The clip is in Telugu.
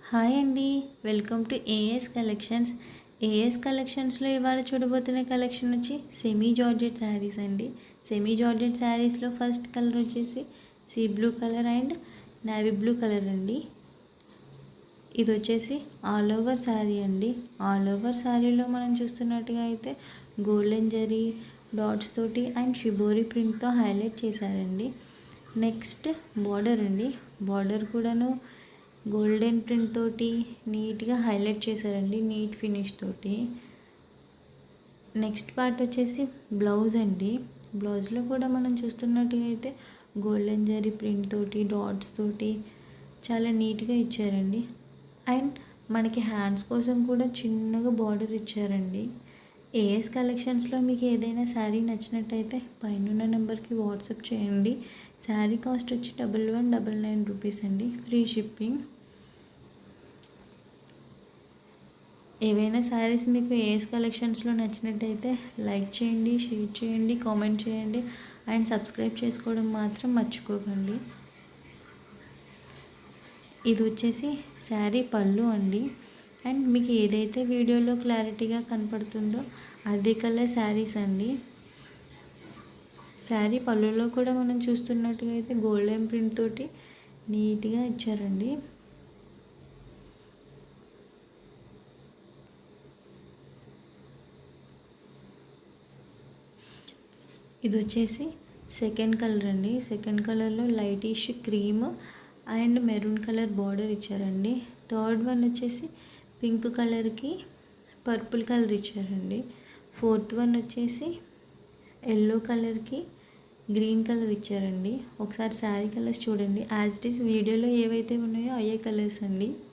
హాయ్ అండి, welcome to AS collections. AS కలెక్షన్స్లో ఇవాళ చూడబోతున్న కలెక్షన్ వచ్చి సెమీ జార్జెట్ శారీస్ అండి. సెమీ జార్జెట్ శారీస్లో ఫస్ట్ కలర్ వచ్చేసి sea blue colour and navy blue colour అండి. ఇది వచ్చేసి ఆల్ ఓవర్ శారీ అండి. ఆల్ ఓవర్ శారీలో మనం చూస్తున్నట్టుగా అయితే గోల్డెన్ జరీ డాట్స్ తోటి అండ్ షిబోరి ప్రింట్తో హైలైట్ చేశారండి. నెక్స్ట్ బార్డర్ అండి. బార్డర్ కూడాను గోల్డెన్ ప్రింట్ తోటి నీట్గా హైలైట్ చేశారండి, నీట్ ఫినిష్ తోటి. నెక్స్ట్ పార్ట్ వచ్చేసి బ్లౌజ్ అండి. బ్లౌజ్లో కూడా మనం చూస్తున్నట్టుగా అయితే గోల్డెన్ జరీ ప్రింట్ తోటి డాట్స్ తోటి చాలా నీట్గా ఇచ్చారండి. అండ్ మనకి హ్యాండ్స్ కోసం కూడా చిన్నగా బార్డర్ ఇచ్చారండి. ఏఎస్ కలెక్షన్స్లో మీకు ఏదైనా శారీ నచ్చినట్టయితే పైన నెంబర్కి వాట్సాప్ చేయండి. శారీ కాస్ట్ వచ్చి 1199 రూపీస్ అండి, ఫ్రీ షిప్పింగ్. ఏవైనా శారీస్ మీకు ఏఎస్ కలెక్షన్స్లో నచ్చినట్టయితే లైక్ చేయండి, షేర్ చేయండి, కామెంట్ చేయండి అండ్ సబ్స్క్రైబ్ చేసుకోవడం మాత్రం మర్చిపోకండి. ఇది వచ్చేసి శారీ పళ్ళు అండి. అండ్ మీకు ఏదైతే వీడియోలో క్లారిటీగా కనపడుతుందో అదే కలర్ శారీస్ అండి. శారీ పళ్ళులో కూడా మనం చూస్తున్నట్టుగా అయితే గోల్డెన్ ప్రింట్ తోటి నీట్గా ఇచ్చారండి. ఇది వచ్చేసి సెకండ్ కలర్ అండి. సెకండ్ కలర్లో lightish cream and maroon colour border ఇచ్చారండి. థర్డ్ వన్ వచ్చేసి పింక్ కలర్కి పర్పుల్ కలర్ ఇచ్చారండి. ఫోర్త్ వన్ వచ్చేసి ఎల్లో కలర్కి గ్రీన్ కలర్ ఇచ్చారండి. ఒకసారి శారీ కలర్స్ చూడండి, యాజ్ ఇట్ ఈస్ వీడియోలో ఏవైతే ఉన్నాయో అయ్యే కలర్స్ అండి.